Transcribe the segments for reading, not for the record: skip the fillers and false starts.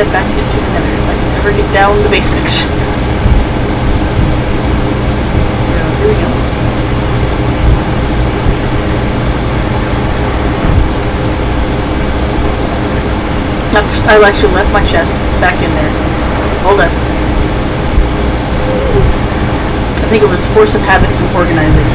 head back into the nether if I can ever get down the basement. So, here we go. I actually left my chest back in there. Hold up. I think it was force of habit from organizing.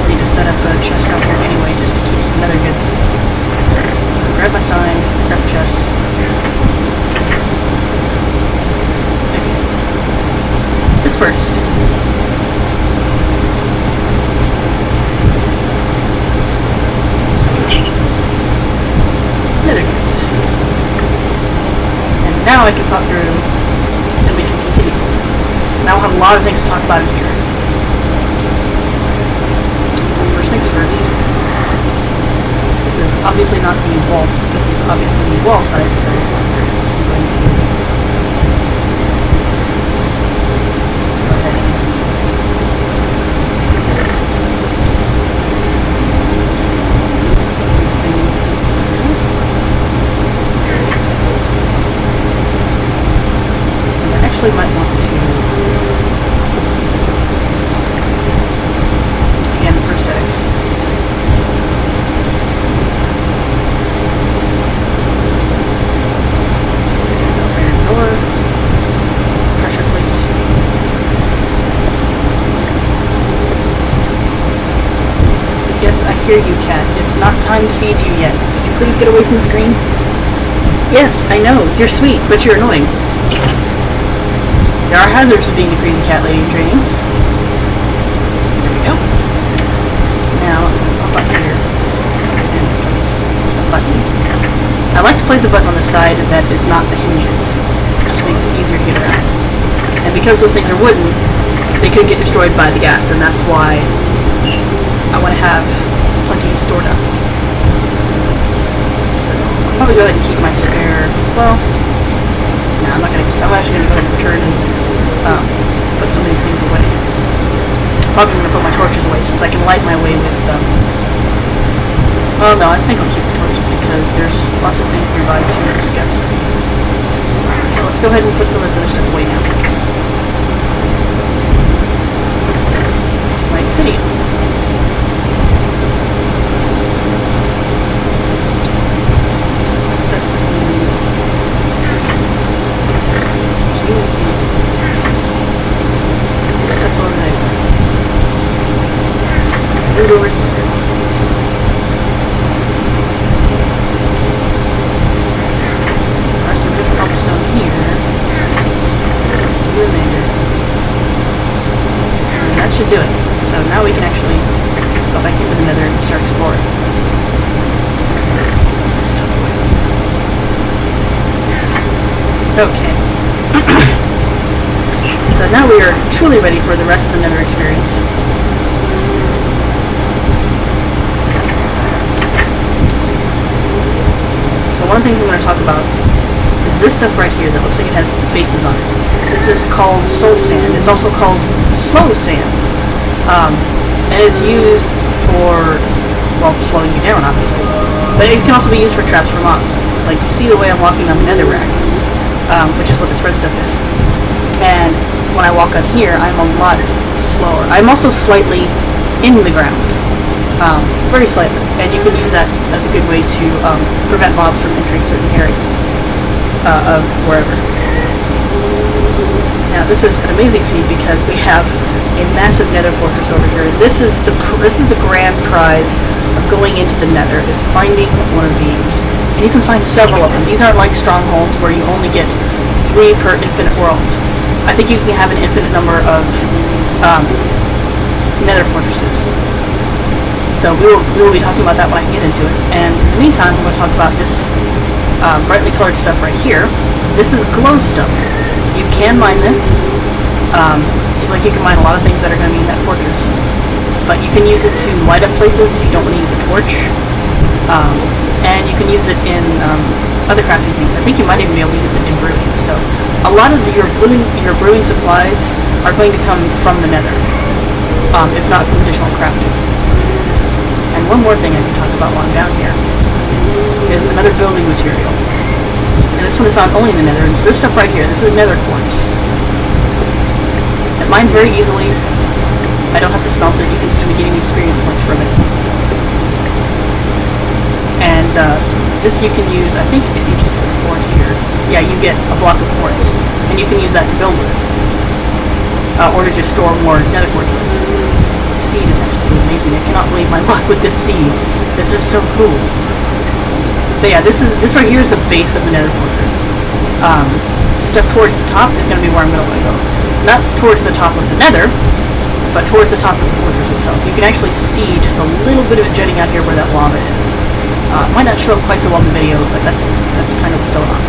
I need to set up a chest out here anyway, just to keep some nether goods. So grab my sign, grab a chest. Okay. This first. Nether goods. And now I can pop through and we can continue. Now we'll have a lot of things to talk about in here. So first things first. This is obviously not the wall. This is obviously the wall side, so I'm going to go ahead and some things in here. And I actually might want to again prosthetics. Here, you cat. It's not time to feed you yet. Could you please get away from the screen? Yes, I know. You're sweet, but you're annoying. There are hazards to being a crazy cat lady in training. There we go. Now, up here. And place a button. I like to place a button on the side that is not the hinges. It just makes it easier to get around. And because those things are wooden, they could get destroyed by the ghast, and that's why I want to have plenty stored up. So I'll probably go ahead and keep my spare. Well, no, I'm not gonna keep. I'm actually gonna go ahead and return and put some of these things away. Probably gonna put my torches away since I can light my way with them. Well, no, I think I'll keep the torches because there's lots of things nearby to discuss. Okay, let's go ahead and put some of this other stuff away now. My obsidian. Over here. The rest of this cobblestone here. The remainder. And that should do it. So now we can actually go back into the nether and start exploring. Put this stuff away. Okay. So now we are truly ready for the rest of the nether experience. One of the things I'm going to talk about is this stuff right here that looks like it has faces on it. This is called soul sand. It's also called slow sand. And it's used for, well, slowing you down, obviously. But it can also be used for traps for mobs. It's like, you see the way I'm walking on the netherrack, which is what this red stuff is. And when I walk on here, I'm a lot slower. I'm also slightly in the ground. Very slightly, and you can use that as a good way to prevent mobs from entering certain areas of wherever. Now this is an amazing scene because we have a massive nether fortress over here. This is the grand prize of going into the nether, is finding one of these. And you can find several of them. These aren't like strongholds where you only get 3 per infinite world. I think you can have an infinite number of nether fortresses. So we will be talking about that when I can get into it. And in the meantime, I'm going to talk about this brightly colored stuff right here. This is glowstone. You can mine this, just like you can mine a lot of things that are going to be in that fortress. But you can use it to light up places if you don't want to use a torch. And you can use it in other crafting things. I think you might even be able to use it in brewing. So a lot of your brewing supplies are going to come from the nether, if not from additional crafting. And one more thing I can talk about while I'm down here is another building material. And this one is found only in the nether. And so this stuff right here, this is nether quartz. It mines very easily. I don't have to smelt it. You can see me getting experience points from it. And this you can use, I think if you just put 4 here, yeah, you get a block of quartz. And you can use that to build with. Or to just store more nether quartz with. This seed is absolutely amazing. I cannot believe my luck with this seed. This is so cool. But yeah, this right here is the base of the nether fortress. Stuff towards the top is going to be where I'm going to want to go. Not towards the top of the nether, but towards the top of the fortress itself. You can actually see just a little bit of it jutting out here where that lava is. It might not show up quite so well in the video, but that's kind of what's going on.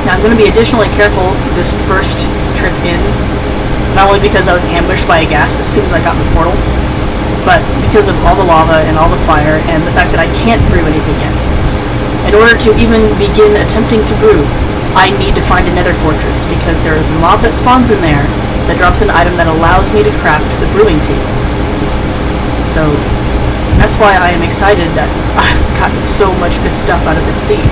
Now I'm going to be additionally careful this first trip in, not only because I was ambushed by a ghast as soon as I got in the portal, but because of all the lava and all the fire and the fact that I can't brew anything yet. In order to even begin attempting to brew, I need to find a nether fortress, because there is a mob that spawns in there that drops an item that allows me to craft the brewing table. So that's why I am excited that I've gotten so much good stuff out of this seed.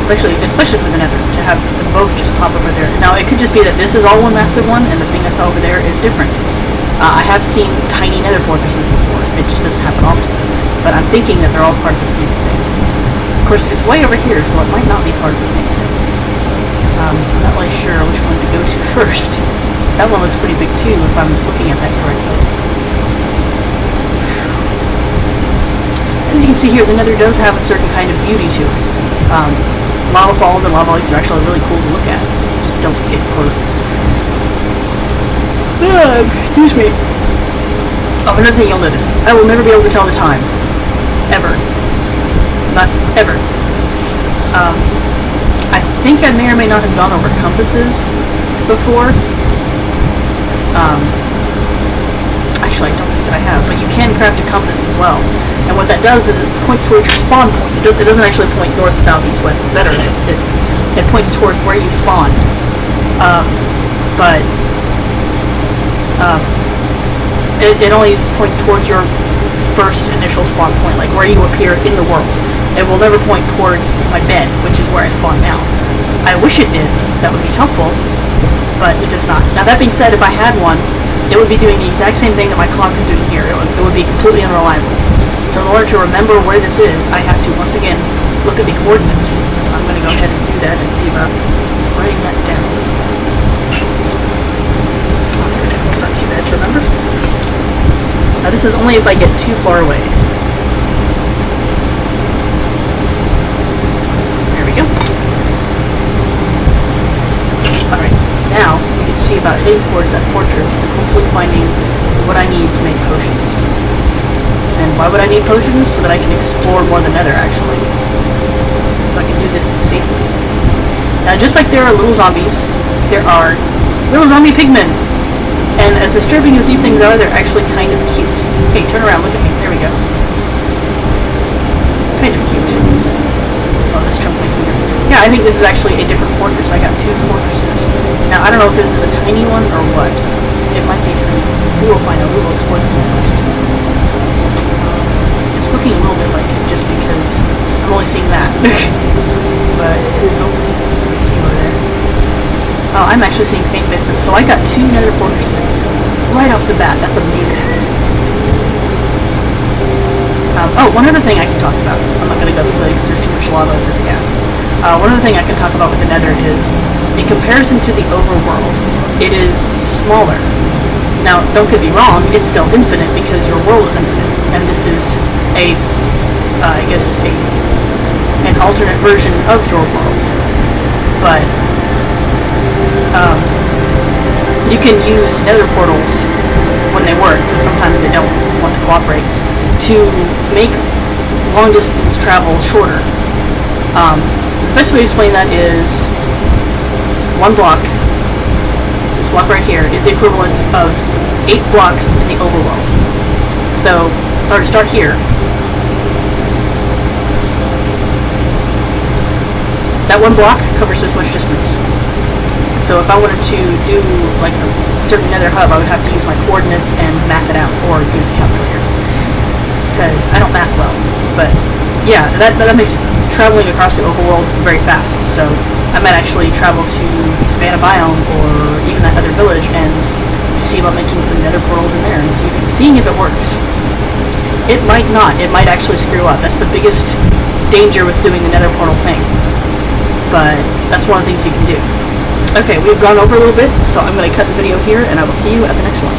Especially for the nether, to have them both just pop over there. Now it could just be that this is all one massive one and the thing I saw over there is different. I have seen tiny nether fortresses before, it just doesn't happen often. But I'm thinking that they're all part of the same thing. Of course, it's way over here, so it might not be part of the same thing. I'm not really sure which one to go to first. That one looks pretty big too, if I'm looking at that correctly. As you can see here, the nether does have a certain kind of beauty to it. Lava falls and lava lakes are actually really cool to look at. Just don't get close. Excuse me. Oh, another thing you'll notice. I will never be able to tell the time. Ever. Not ever. I think I may or may not have gone over compasses before. Actually, I don't think that I have, but you can craft a compass as well. And what that does is it points towards your spawn point. It doesn't actually point north, south, east, west, etc. It points towards where you spawn. It only points towards your first initial spawn point, like where you appear in the world. It will never point towards my bed, which is where I spawn now. I wish it did. That would be helpful, but it does not. Now that being said, if I had one, it would be doing the exact same thing that my clock is doing here. It would be completely unreliable. So in order to remember where this is, I have to once again look at the coordinates. So I'm going to go ahead and do that and see about writing that down. It's not too bad to remember. Now this is only if I get too far away. There we go. Alright, now you can see about heading towards that fortress and hopefully finding what I need to make potions. And why would I need potions? So that I can explore more the nether, actually. So I can do this safely. Now, just like there are little zombies, there are little zombie pigmen. And as disturbing as these things are, they're actually kind of cute. Hey, turn around, look at me. There we go. Kind of cute. Oh, this chunk makes me nervous. Yeah, I think this is actually a different fortress. I got 2 fortresses. Now, I don't know if this is a tiny one or what. It might be tiny. We will find out. We will explore this one first. It's looking a little bit like it just because I'm only seeing that. But, oh, I see over there. Oh, I'm actually seeing faint bits of, so I got 2 nether fortresses right off the bat. That's amazing. Oh, one other thing I can talk about. I'm not going to go this way because there's too much lava and there's gas. One other thing I can talk about with the nether is, in comparison to the overworld, it is smaller. Now, don't get me wrong, it's still infinite because your world is infinite. And this is I guess, an alternate version of your world. But, you can use nether portals when they work, because sometimes they don't want to cooperate, to make long distance travel shorter. The best way to explain that is 1 block, this block right here, is the equivalent of 8 blocks in the overworld. So, if I were to start here, that 1 block covers this much distance. So if I wanted to do like a certain nether hub, I would have to use my coordinates and math it out, or use a calculator. Because I don't math well. But yeah, that makes traveling across the overworld very fast. So I might actually travel to Savannah Biome or even that other village and see about making some nether portals in there and seeing if it works. It might not. It might actually screw up. That's the biggest danger with doing the nether portal thing. But that's one of the things you can do. Okay, we've gone over a little bit, so I'm going to cut the video here, and I will see you at the next one.